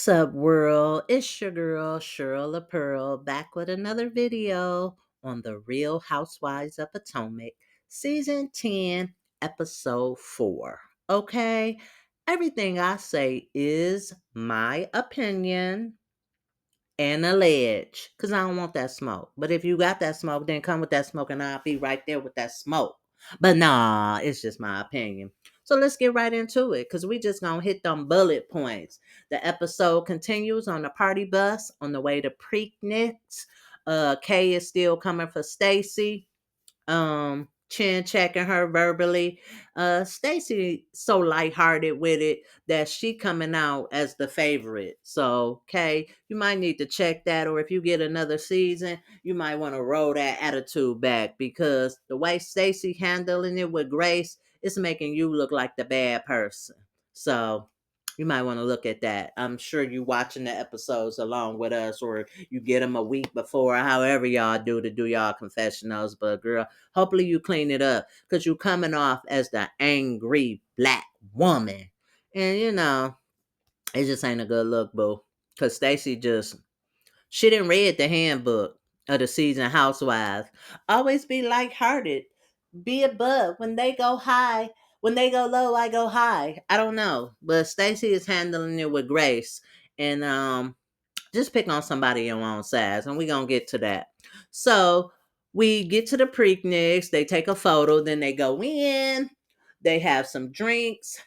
What's up, world? It's your girl, Cheryl the Pearl, back with another video on the Real Housewives of Potomac, Season 10, Episode 4. Okay? Everything I say is my opinion and allege, because I don't want that smoke. But if you got that smoke, then come with that smoke and I'll be right there with that smoke. But nah, it's just my opinion. So let's get right into it, because we just gonna hit them bullet points. The episode continues on the party bus on the way to Preakness. Kay is still coming for Stacy, chin checking her verbally. Stacy so lighthearted with it that she coming out as the favorite. So, okay, you might need to check that, or if you get another season, you might want to roll that attitude back, because the way Stacy handling it with Grace is making you look like the bad person. So you might want to look at that. I'm sure you watching the episodes along with us, or you get them a week before, however y'all do to do y'all confessionals. But girl, hopefully you clean it up, because you coming off as the angry black woman. And it just ain't a good look, boo. Because Stacy she didn't read the handbook of the season Housewives. Always be lighthearted. Be above. When they go high, when they go low, I go high. I don't know. But Stacy is handling it with grace. And just pick on somebody your own size, and we're gonna get to that. So we get to the Preakness, they take a photo, then they go in, they have some drinks.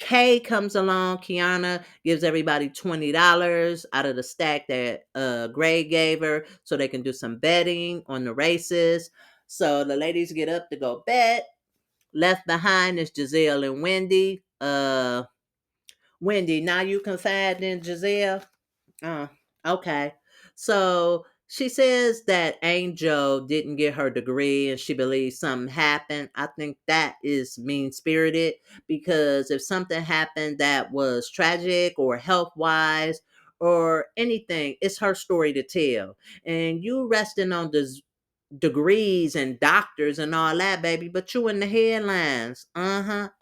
Kay comes along, Kiana gives everybody $20 out of the stack that Gray gave her so they can do some betting on the races. So the ladies get up to go bet. Left behind is Giselle and Wendy. Wendy, now you confide in Giselle? Oh, okay. So she says that Angel didn't get her degree and she believes something happened. I think that is mean spirited, because if something happened that was tragic or health wise or anything, it's her story to tell. And you resting on this degrees and doctors and all that, baby, but you in the headlines.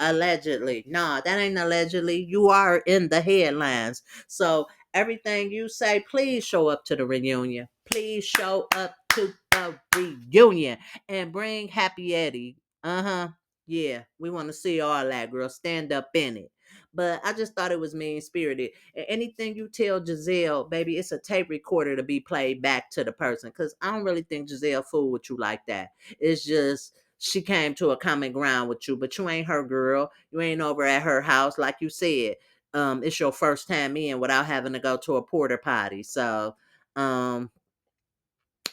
Allegedly. Nah, that ain't allegedly. You are in the headlines. So everything you say, please show up to the reunion. Please show up to the reunion and bring Happy Eddie. Yeah, we want to see all that, girl. Stand up in it. But I just thought it was mean spirited. Anything you tell Giselle, baby, it's a tape recorder to be played back to the person. Because I don't really think Giselle fooled with you like that. It's just she came to a common ground with you, but you ain't her girl. You ain't over at her house, like you said. It's your first time in without having to go to a porter potty. So, yeah,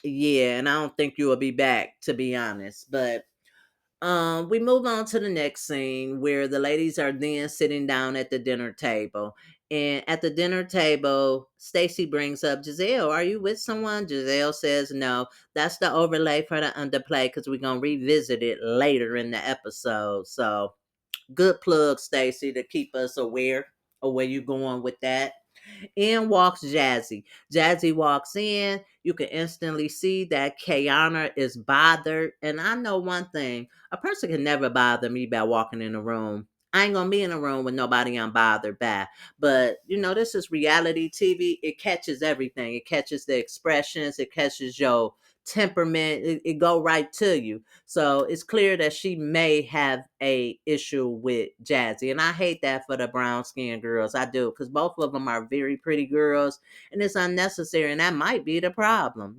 and I don't think you will be back, to be honest. But we move on to the next scene where the ladies are then sitting down at the dinner table. And at the dinner table, Stacy brings up Giselle. Are you with someone? Giselle says no. That's the overlay for the underplay, because we're gonna revisit it later in the episode. So good plug, Stacy, to keep us aware of where you're going with that. In walks Jazzy. Jazzy walks in. You can instantly see that Kayana is bothered. And I know one thing, a person can never bother me by walking in a room. I ain't gonna be in a room with nobody I'm bothered by. But this is reality TV. It catches everything. It catches the expressions. It catches your temperament. It go right to you. So it's clear that she may have a issue with Jazzy. And I hate that for the brown skinned girls. I do, because both of them are very pretty girls, and it's unnecessary. And that might be the problem.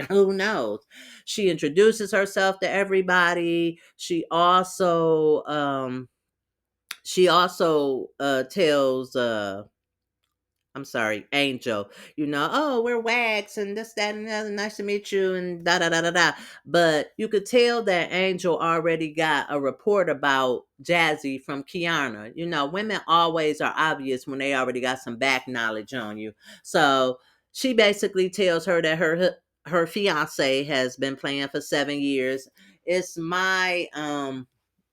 Who knows? She introduces herself to everybody. She also tells I'm sorry, Angel, oh, we're Wags and this, that, and the other. Nice to meet you, and da da da da da. But you could tell that Angel already got a report about Jazzy from Kiana. Women always are obvious when they already got some back knowledge on you. So she basically tells her that her fiance has been playing for 7 years. It's my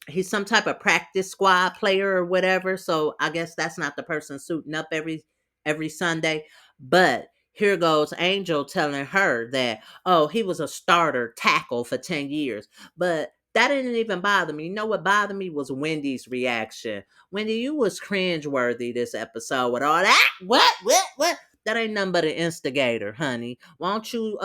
he's some type of practice squad player or whatever. So I guess that's not the person suiting up every Sunday. But here goes Angel telling her that, oh, he was a starter tackle for 10 years. But That didn't even bother me. You know what bothered me was Wendy's reaction. Wendy, you was cringeworthy this episode with all that. What? That ain't nothing but an instigator, honey. Why don't you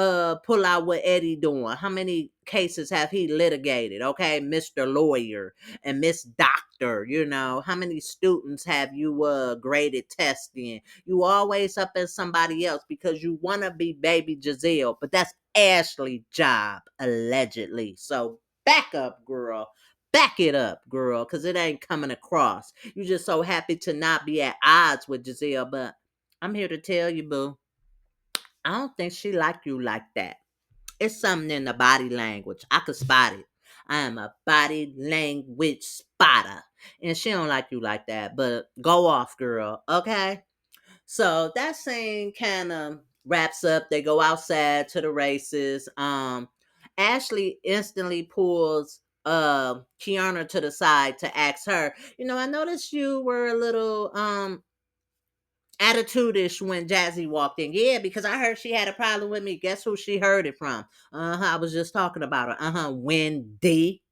pull out what Eddie doing? How many cases have he litigated? Okay, Mr. Lawyer and Miss Doctor, how many students have you graded tests in? You always up in somebody else because you wanna be baby Giselle, but that's Ashley's job, allegedly. So back up, girl. Back it up, girl, because it ain't coming across. You just so happy to not be at odds with Giselle, but I'm here to tell you, boo, I don't think she like you like that. It's something in the body language. I could spot it. I am a body language spotter. And she don't like you like that, but go off, girl, okay? So that scene kind of wraps up. They go outside to the races. Ashley instantly pulls Kiana to the side to ask her, I noticed you were a little attitude-ish when Jazzy walked in. Yeah, because I heard she had a problem with me. Guess who she heard it from? I was just talking about her. Wendy.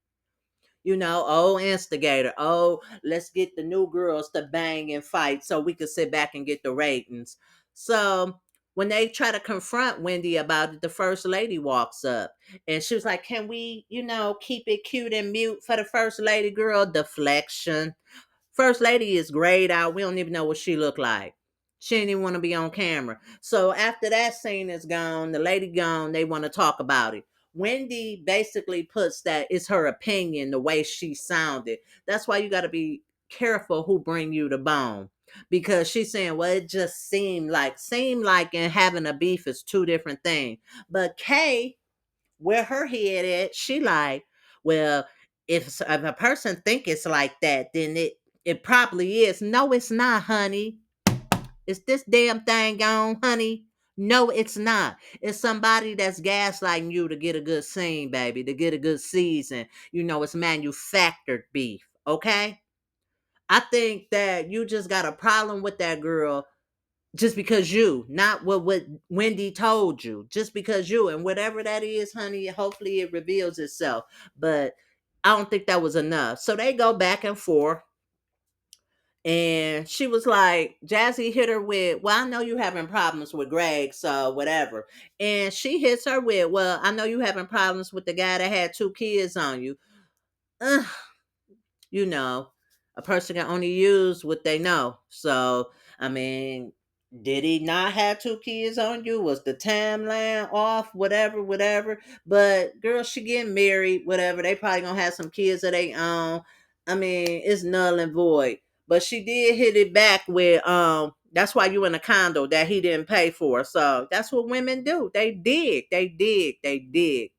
Instigator. Oh, let's get the new girls to bang and fight so we could sit back and get the ratings. So when they try to confront Wendy about it, the first lady walks up and she was like, can we, keep it cute and mute for the first lady, girl? Deflection. First lady is grayed out. We don't even know what she looked like. She didn't even want to be on camera. So after that scene is gone, the lady gone, they want to talk about it. Wendy basically puts that it's her opinion, the way she sounded. That's why you got to be careful who bring you the bone. Because she's saying, well, it just seemed like and having a beef is two different things. But Kay, where her head at, she like, well, if a person think it's like that, then it probably is. No, it's not, honey. Is this damn thing on, honey? No, it's not. It's somebody that's gaslighting you to get a good scene, baby, to get a good season. It's manufactured beef, okay? I think that you just got a problem with that girl just because not what Wendy told you, just because and whatever that is, honey, hopefully it reveals itself. But I don't think that was enough. So they go back and forth. And she was like, Jazzy hit her with, well, I know you having problems with Greg, so whatever. And she hits her with, well, I know you having problems with the guy that had two kids on you. Ugh, you know, a person can only use what they know. So, I mean, did he not have two kids on you? Was the timeline off? Whatever. But girl, she getting married, whatever. They probably gonna have some kids of their own. I mean, it's null and void. But she did hit it back with that's why you in a condo that he didn't pay for. So that's what women do. They dig,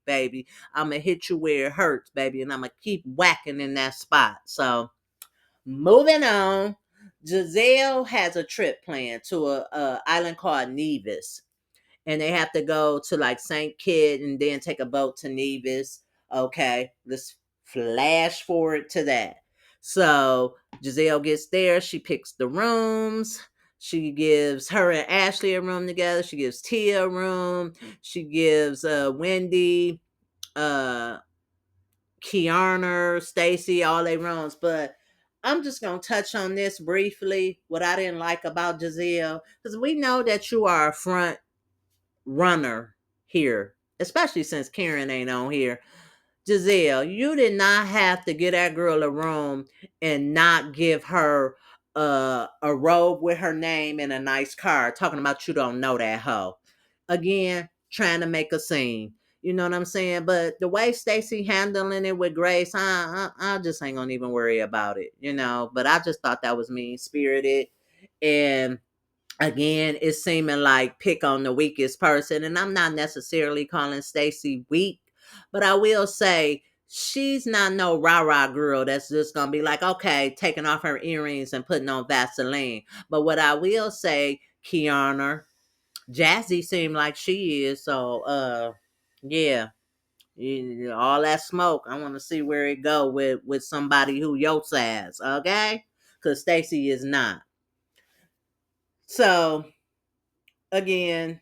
baby. I'ma hit you where it hurts, baby, and I'ma keep whacking in that spot. So moving on, Giselle has a trip planned to a island called Nevis, and they have to go to like St. Kitts and then take a boat to Nevis. Okay, let's flash forward to that. So Giselle gets there. She picks the rooms. She gives her and Ashley a room together. She gives Tia a room. She gives Wendy, uh, Kiana, Stacy, all their rooms. But I'm just gonna touch on this briefly. What I didn't like about Giselle, because we know that you are a front runner here, especially since Karen ain't on here. Giselle, you did not have to get that girl a room and not give her a robe with her name and a nice car. Talking about you don't know that hoe. Again, trying to make a scene. You know what I'm saying? But the way Stacy handling it with Grace, I just ain't gonna even worry about it. But I just thought that was mean spirited, and again, it's seeming like pick on the weakest person. And I'm not necessarily calling Stacy weak, but I will say she's not no rah-rah girl that's just gonna be like, okay, taking off her earrings and putting on Vaseline. But what I will say, Kiana, Jazzy seemed like she is. So yeah. All that smoke, I want to see where it go with somebody who your size, okay? Because Stacy is not. So again,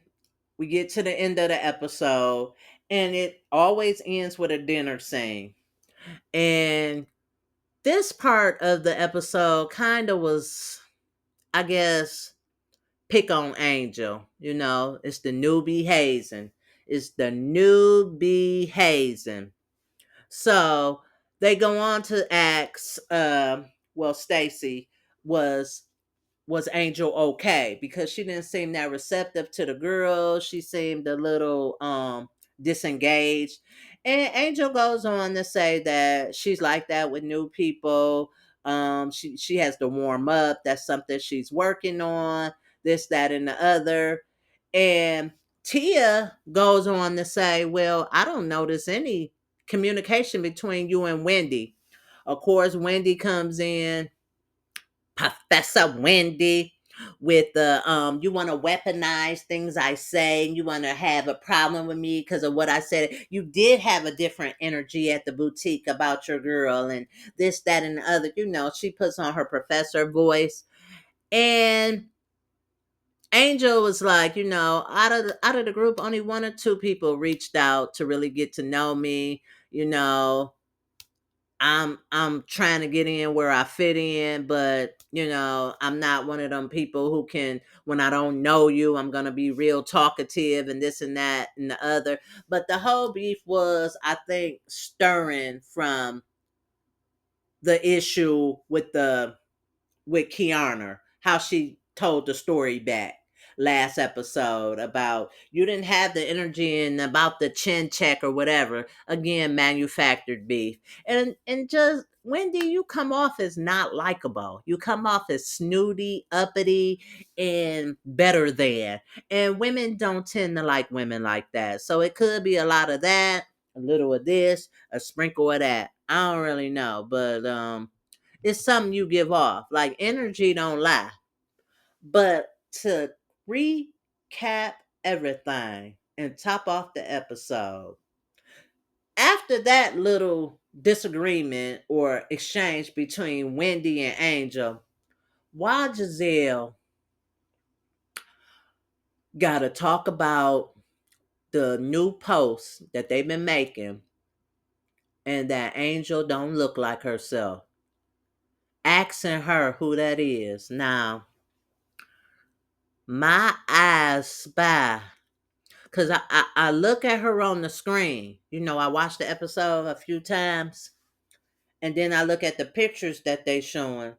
we get to the end of the episode, and it always ends with a dinner scene. And this part of the episode kind of was, I guess, pick on Angel. It's the newbie hazing. It's the newbie hazing. So they go on to ask, well, Stacy was Angel okay? Because she didn't seem that receptive to the girl. She seemed a little disengaged. And Angel goes on to say that she's like that with new people. She has to warm up. That's something she's working on. This, that, and the other. And Tia goes on to say, well, I don't notice any communication between you and Wendy. Of course, Wendy comes in, Professor Wendy, with the you want to weaponize things I say, and you want to have a problem with me because of what I said. You did have a different energy at the boutique about your girl, and this, that, and the other. She puts on her professor voice. And Angel was like, out of the group, only one or two people reached out to really get to know me. You know, I'm trying to get in where I fit in, but I'm not one of them people who can, when I don't know you, I'm gonna be real talkative and this and that and the other. But the whole beef was, I think, stirring from the issue with Kiana, how she told the story back last episode about you didn't have the energy and about the chin check or whatever. Again, manufactured beef. And just Wendy, you come off as not likable. You come off as snooty, uppity, and better than. And women don't tend to like women like that. So it could be a lot of that, a little of this, a sprinkle of that. I don't really know. But it's something you give off. Like energy don't lie. But to recap everything and top off the episode, after that little disagreement or exchange between Wendy and Angel, why Giselle got to talk about the new posts that they've been making and that Angel don't look like herself, asking her who that is. Now, my eyes spy. Because I look at her on the screen. I watched the episode a few times. And then I look at the pictures that they showing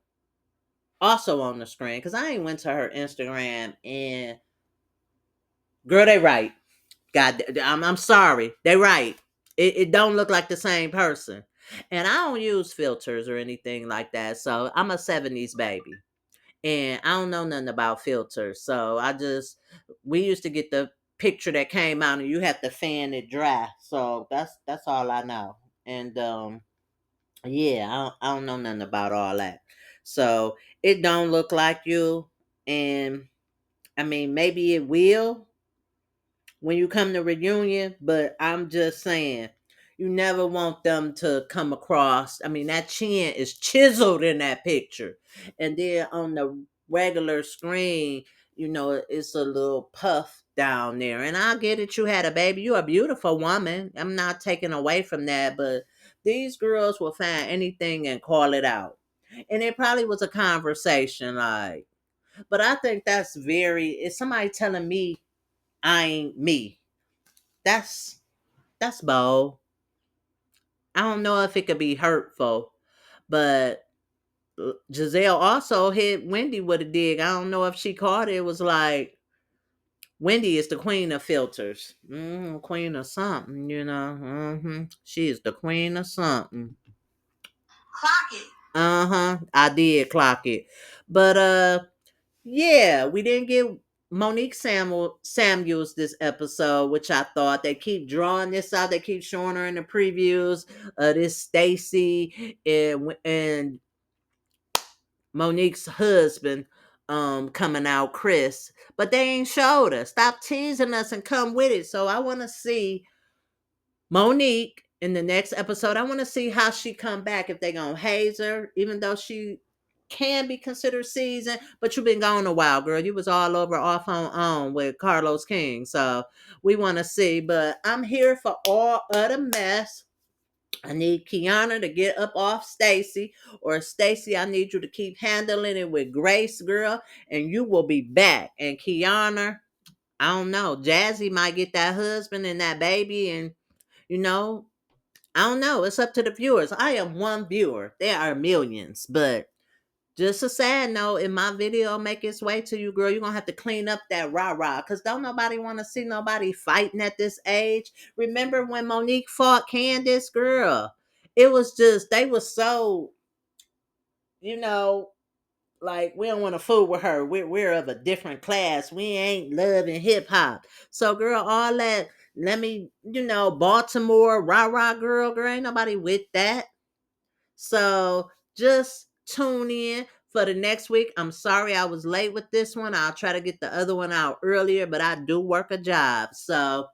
also on the screen. Because I ain't went to her Instagram and girl, they right. God, I'm sorry. They right. It don't look like the same person. And I don't use filters or anything like that. So I'm a 70s baby. And I don't know nothing about filters. So we used to get the picture that came out and you have to fan it dry. So that's all I know. And yeah, I don't know nothing about all that. So it don't look like you. And I mean, maybe it will when you come to reunion, but I'm just saying, you never want them to come across. I mean, that chin is chiseled in that picture. And then on the regular screen, it's a little puff down there. And I get it, you had a baby. You're a beautiful woman. I'm not taking away from that, but these girls will find anything and call it out. And it probably was a conversation like, but I think it's somebody telling me I ain't me. That's bold. I don't know if it could be hurtful, but Giselle also hit Wendy with a dig. I don't know if she caught it. It was like Wendy is the queen of filters, queen of something. She is the queen of something. Clock it. I did clock it, but yeah, we didn't get Monique Samuels this episode, which I thought they keep drawing this out. They keep showing her in the previews. This Stacy and Monique's husband coming out, Chris, but they ain't showed us. Stop teasing us and come with it. So I want to see Monique in the next episode. I want to see how she come back, if they gonna haze her, even though she can be considered seasoned, but you've been gone a while, girl. You was all over off on with Carlos King. So we want to see. But I'm here for all of the mess. I need Kiana to get up off Stacy, or Stacy, I need you to keep handling it with grace, girl, and you will be back. And Kiana, I don't know, Jazzy might get that husband and that baby, and you know, I don't know. It's up to the viewers. I am one viewer. There are millions, but just a sad note, if my video make its way to you, girl, you're gonna have to clean up that rah-rah. Cause don't nobody wanna see nobody fighting at this age. Remember when Monique fought Candace, girl? It was just they was so, you know, like we don't want to fool with her. We're of a different class. We ain't loving hip hop. So girl, all that, let me, Baltimore, rah-rah girl, ain't nobody with that. So just tune in for the next week. I'm sorry I was late with this one. I'll try to get the other one out earlier, but I do work a job. So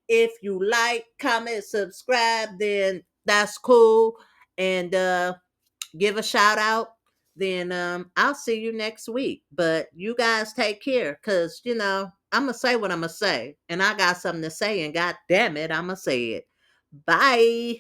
if you like, comment, subscribe, then that's cool. And give a shout out. Then I'll see you next week. But you guys take care, because I'm gonna say what I'm gonna say. And I got something to say, and god damn it, I'm gonna say it. Bye.